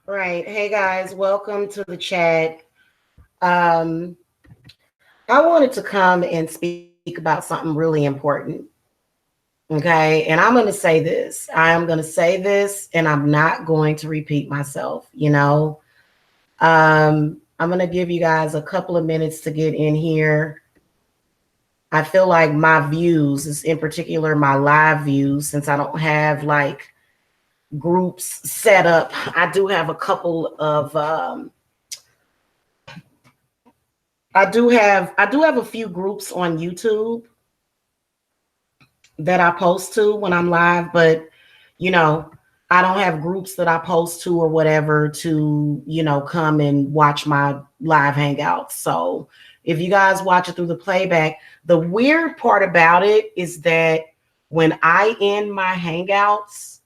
Right. Hey guys, welcome to the chat. Um, I wanted to come and speak about something really important. Okay. And I'm going to say this. I am going to say this and I'm not going to repeat myself. I'm going to give you guys a couple of minutes to get in here. I feel like my views, is in particular my live views, since I don't have like groups set up, I do have a couple of I do have a few groups on YouTube that I post to when I'm live, but you know, I don't have groups that I post to or whatever to, come and watch my live hangouts. So if you guys watch it through the playback, the weird part about it is that when I end my hangouts,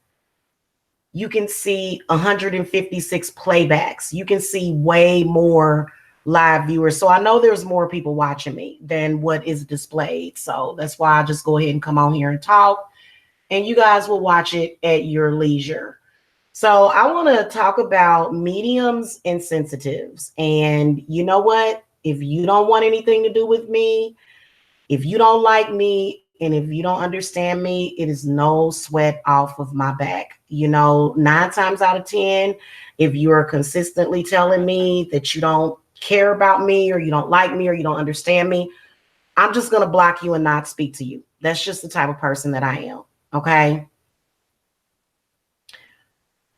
you can see 156 playbacks. You can see way more live viewers. So I know there's more people watching me than what is displayed. So that's why I just go ahead and come on here and talk, and you guys will watch it at your leisure. So I want to talk about mediums and sensitives. And you know what? If you don't want anything to do with me, if you don't like me, and if you don't understand me, it is no sweat off of my back. 9 times out of 10, if you're consistently telling me that you don't care about me or you don't like me or you don't understand me, I'm just going to block you and not speak to you. That's just the type of person that I am. Okay.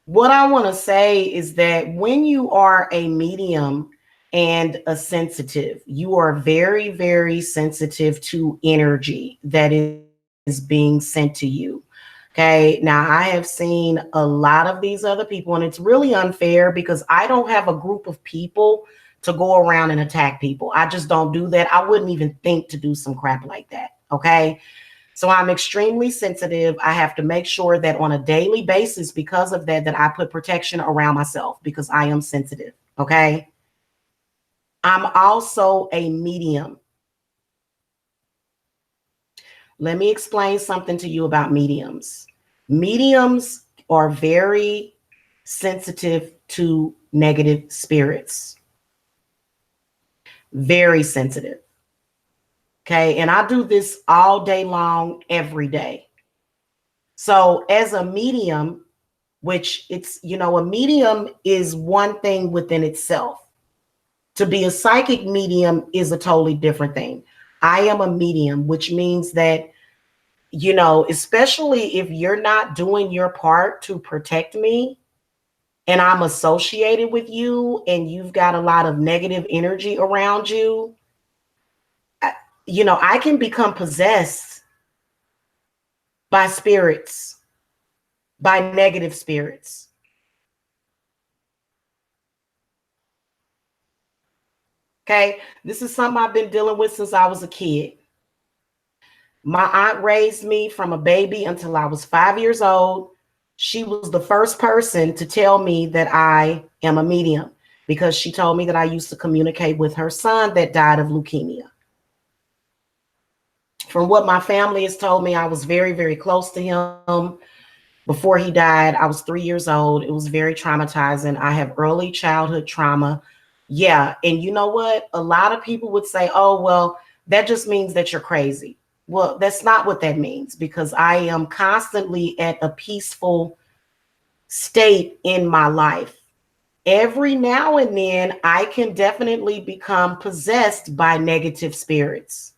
What I want to say is that when you are a medium and a sensitive, you are very, very sensitive to energy that is being sent to you. Okay. Now, I have seen a lot of these other people, and it's really unfair because I don't have a group of people to go around and attack people. I just don't do that. I wouldn't even think to do some crap like that. Okay. So I'm extremely sensitive. I have to make sure that on a daily basis, because of that, that I put protection around myself because I am sensitive. Okay. I'm also a medium. Let me explain something to you about mediums. Mediums are very sensitive to negative spirits, very sensitive. Okay. And I do this all day long, every day. So, as a medium, which a medium is one thing within itself. To be a psychic medium is a totally different thing. I am a medium, which means that, especially if you're not doing your part to protect me and I'm associated with you and you've got a lot of negative energy around you, I can become possessed by spirits, by negative spirits. Okay. This is something I've been dealing with since I was a kid. My aunt raised me from a baby until I was 5 years old. She was the first person to tell me that I am a medium because she told me that I used to communicate with her son that died of leukemia. From what my family has told me, I was very, very close to him. Before he died, I was 3 years old. It was very traumatizing. I have early childhood trauma. Yeah. And you know what? A lot of people would say, oh, well, that just means that you're crazy. Well, that's not what that means because I am constantly at a peaceful state in my life. Every now and then, I can definitely become possessed by negative spirits.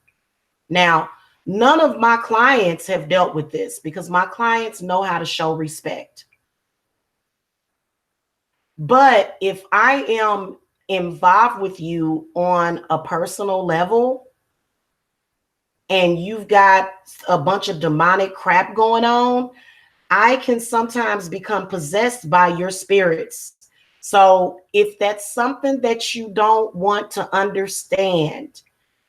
Now, none of my clients have dealt with this because my clients know how to show respect. But if I am involved with you on a personal level and you've got a bunch of demonic crap going on, I can sometimes become possessed by your spirits. So if that's something that you don't want to understand,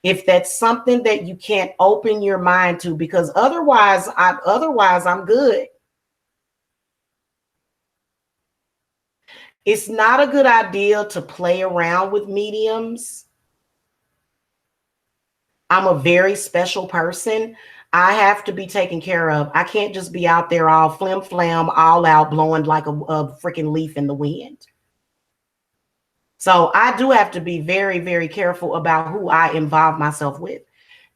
if that's something that you can't open your mind to, because otherwise I'm good. It's not a good idea to play around with mediums. I'm a very special person. I have to be taken care of. I can't just be out there all flim flam, all out, blowing like a freaking leaf in the wind. So I do have to be very, very careful about who I involve myself with.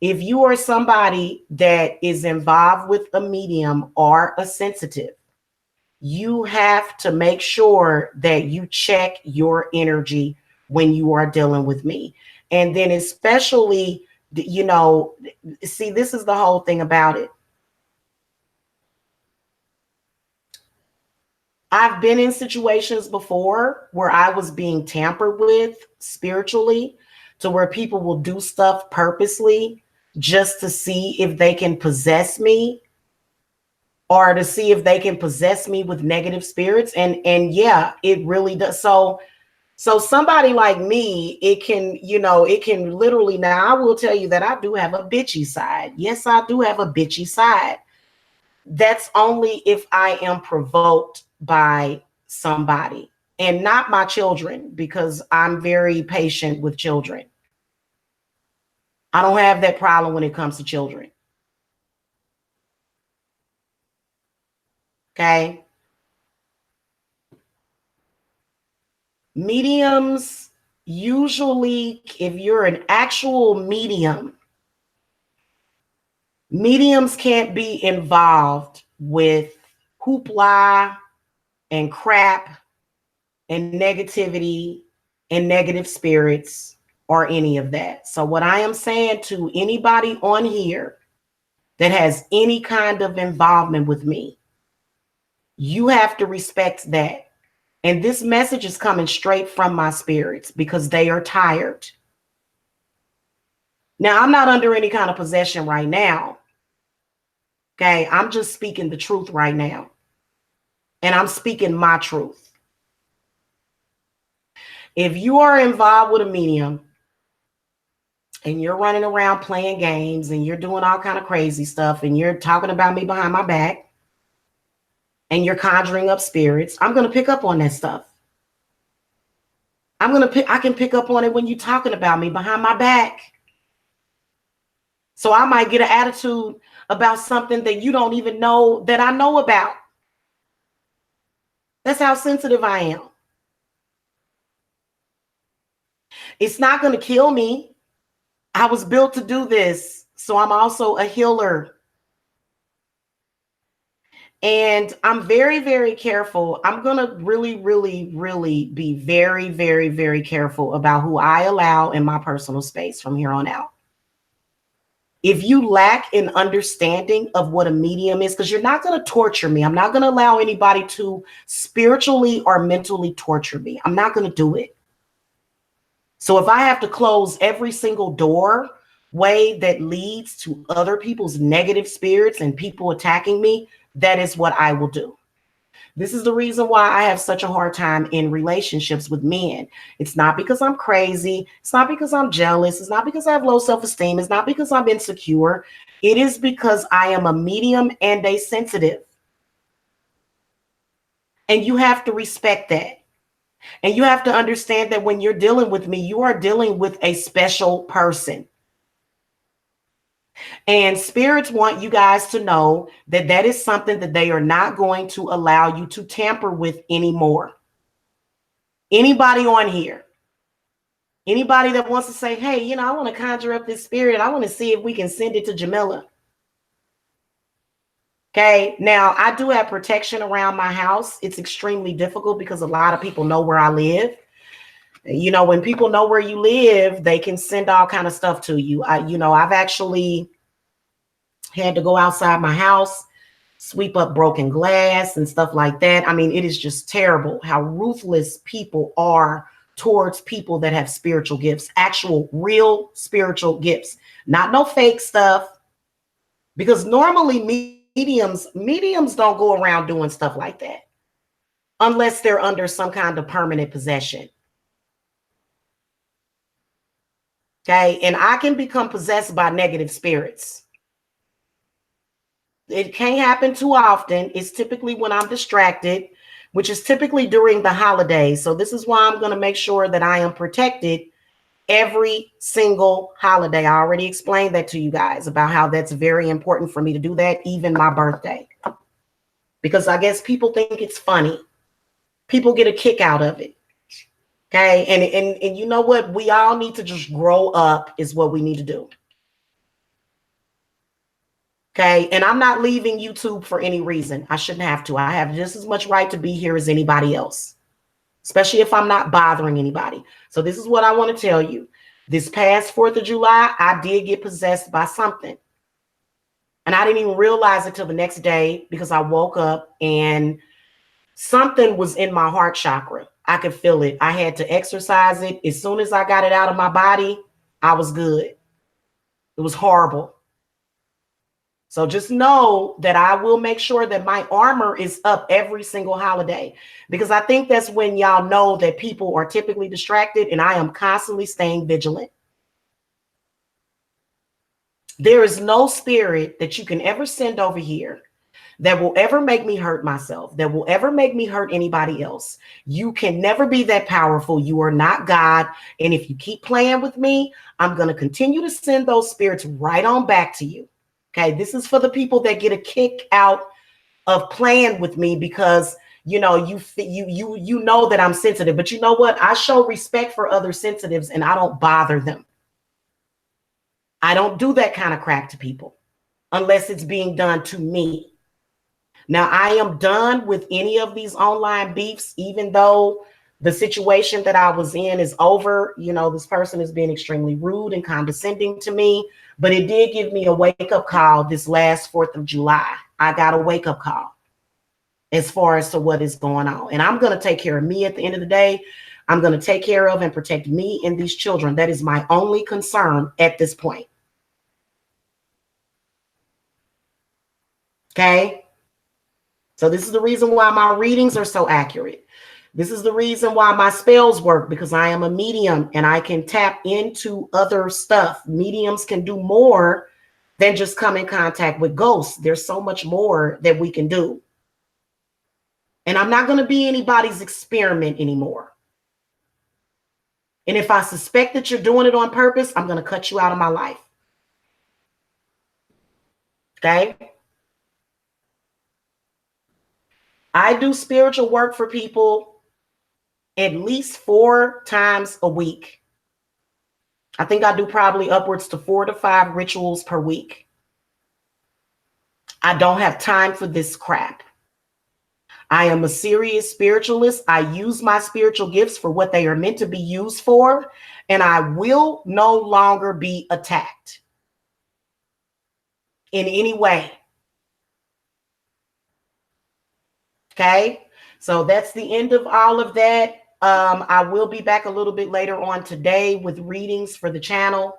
If you are somebody that is involved with a medium or a sensitive, you have to make sure that you check your energy when you are dealing with me. And then, especially, see, this is the whole thing about it. I've been in situations before where I was being tampered with spiritually, to where people will do stuff purposely just to see if they can possess me, or to see if they can possess me with negative spirits. And yeah, it really does. So somebody like me, it can literally, now I will tell you that I do have a bitchy side. Yes, I do have a bitchy side. That's only if I am provoked by somebody, and not my children, because I'm very patient with children. I don't have that problem when it comes to children. Okay. Mediums, usually, if you're an actual medium, mediums can't be involved with hoopla and crap and negativity and negative spirits or any of that. So, what I am saying to anybody on here that has any kind of involvement with me, you have to respect that. And this message is coming straight from my spirits because they are tired. Now, I'm not under any kind of possession right now. Okay. I'm just speaking the truth right now. And I'm speaking my truth. If you are involved with a medium and you're running around playing games and you're doing all kind of crazy stuff and you're talking about me behind my back and you're conjuring up spirits, I'm going to pick up on that stuff. I can pick up on it when you're talking about me behind my back. So I might get an attitude about something that you don't even know that I know about. That's how sensitive I am. It's not going to kill me. I was built to do this. So I'm also a healer. And I'm very, very careful. I'm going to really, really, really be very, very, very careful about who I allow in my personal space from here on out. If you lack an understanding of what a medium is, because you're not going to torture me. I'm not going to allow anybody to spiritually or mentally torture me. I'm not going to do it. So if I have to close every single doorway that leads to other people's negative spirits and people attacking me, that is what I will do. This is the reason why I have such a hard time in relationships with men. It's not because I'm crazy. It's not because I'm jealous. It's not because I have low self-esteem. It's not because I'm insecure. It is because I am a medium and a sensitive. And you have to respect that. And you have to understand that when you're dealing with me, you are dealing with a special person. And spirits want you guys to know that that is something that they are not going to allow you to tamper with anymore. Anybody on here, anybody that wants to say, hey, I want to conjure up this spirit. I want to see if we can send it to Jamila. Okay. Now, I do have protection around my house. It's extremely difficult because a lot of people know where I live. When people know where you live, they can send all kind of stuff to you. I've actually had to go outside my house, sweep up broken glass and stuff like that. I mean, it is just terrible how ruthless people are towards people that have spiritual gifts, actual real spiritual gifts, not no fake stuff. Because normally mediums don't go around doing stuff like that unless they're under some kind of permanent possession. Okay. And I can become possessed by negative spirits. It can't happen too often. It's typically when I'm distracted, which is typically during the holidays. So this is why I'm going to make sure that I am protected every single holiday. I already explained that to you guys about how that's very important for me to do that, even my birthday. Because I guess people think it's funny. People get a kick out of it. Okay. And you know what? We all need to just grow up is what we need to do. Okay. And I'm not leaving YouTube for any reason. I shouldn't have to. I have just as much right to be here as anybody else, especially if I'm not bothering anybody. So this is what I want to tell you. This past 4th of July, I did get possessed by something. And I didn't even realize it till the next day because I woke up and something was in my heart chakra. I could feel it. I had to exercise it. As soon as I got it out of my body, I was good. It was horrible. So just know that I will make sure that my armor is up every single holiday, because I think that's when y'all know that people are typically distracted, and I am constantly staying vigilant. There is no spirit that you can ever send over here that will ever make me hurt myself, that will ever make me hurt anybody else. You can never be that powerful. You are not God. And if you keep playing with me, I'm going to continue to send those spirits right on back to you. Okay, this is for the people that get a kick out of playing with me because you know you know that I'm sensitive. But you know what? I show respect for other sensitives and I don't bother them. I don't do that kind of crap to people unless it's being done to me. Now, I am done with any of these online beefs, even though the situation that I was in is over. You know, this person is being extremely rude and condescending to me, but it did give me a wake-up call this last 4th of July. I got a wake-up call as far as to what is going on. And I'm going to take care of me at the end of the day. I'm going to take care of and protect me and these children. That is my only concern at this point. Okay? So this is the reason why my readings are so accurate. This is the reason why my spells work, because I am a medium and I can tap into other stuff. Mediums can do more than just come in contact with ghosts. There's so much more that we can do. And I'm not going to be anybody's experiment anymore. And if I suspect that you're doing it on purpose, I'm going to cut you out of my life. Okay? I do spiritual work for people at least 4 times a week. I think I do probably upwards to 4 to 5 rituals per week. I don't have time for this crap. I am a serious spiritualist. I use my spiritual gifts for what they are meant to be used for, and I will no longer be attacked in any way. Okay, so that's the end of all of that. I will be back a little bit later on today with readings for the channel.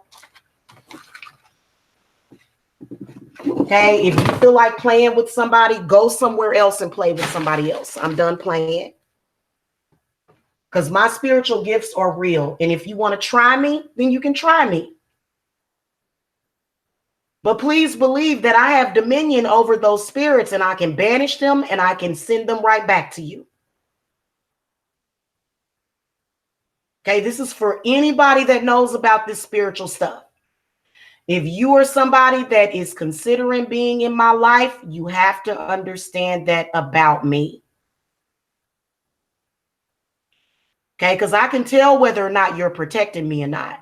Okay, if you feel like playing with somebody, go somewhere else and play with somebody else. I'm done playing. Because my spiritual gifts are real. And if you want to try me, then you can try me. But please believe that I have dominion over those spirits and I can banish them and I can send them right back to you. Okay, this is for anybody that knows about this spiritual stuff. If you are somebody that is considering being in my life, you have to understand that about me. Okay, because I can tell whether or not you're protecting me or not.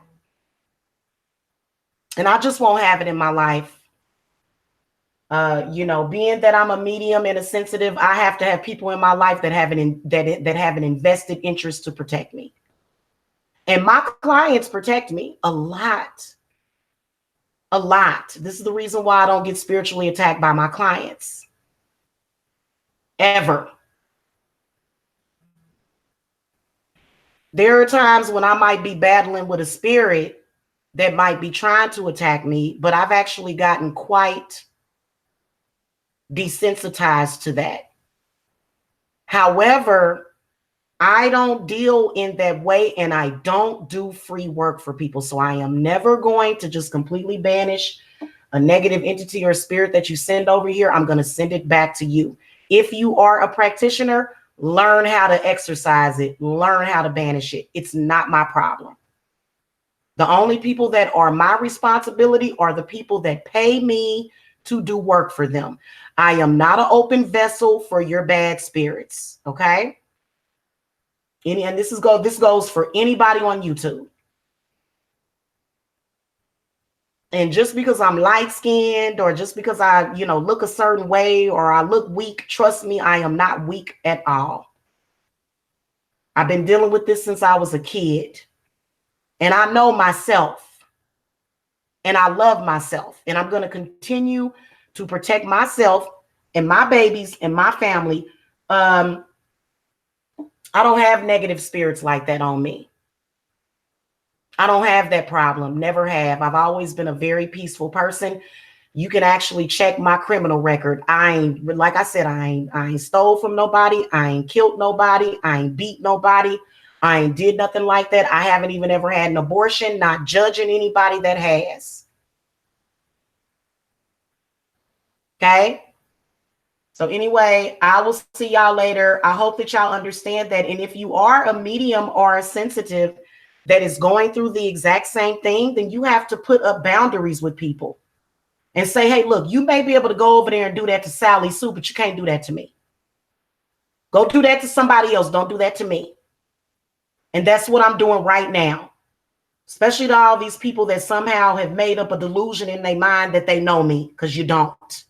And I just won't have it in my life. You know, being that I'm a medium and a sensitive, I have to have people in my life that have an invested interest to protect me. And my clients protect me a lot. A lot. This is the reason why I don't get spiritually attacked by my clients. Ever. There are times when I might be battling with a spirit that might be trying to attack me, but I've actually gotten quite desensitized to that. However, I don't deal in that way and I don't do free work for people. So I am never going to just completely banish a negative entity or spirit that you send over here. I'm going to send it back to you. If you are a practitioner, learn how to exercise it, learn how to banish it. It's not my problem. The only people that are my responsibility are the people that pay me to do work for them. I am not an open vessel for your bad spirits. Okay. And this goes for anybody on YouTube. And just because I'm light skinned, or just because I, look a certain way, or I look weak, trust me, I am not weak at all. I've been dealing with this since I was a kid, and I know myself, and I love myself, and I'm going to continue to protect myself and my babies and my family. I don't have negative spirits like that on me. I don't have that problem. Never have. I've always been a very peaceful person. You can actually check my criminal record. Like I said, I ain't stole from nobody. I ain't killed nobody. I ain't beat nobody. I ain't did nothing like that. I haven't even ever had an abortion, not judging anybody that has. Okay. So anyway, I will see y'all later. I hope that y'all understand that. And if you are a medium or a sensitive that is going through the exact same thing, then you have to put up boundaries with people and say, hey, look, you may be able to go over there and do that to Sally Sue, but you can't do that to me. Go do that to somebody else. Don't do that to me. And that's what I'm doing right now, especially to all these people that somehow have made up a delusion in their mind that they know me, because you don't.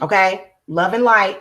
Okay? Love and light.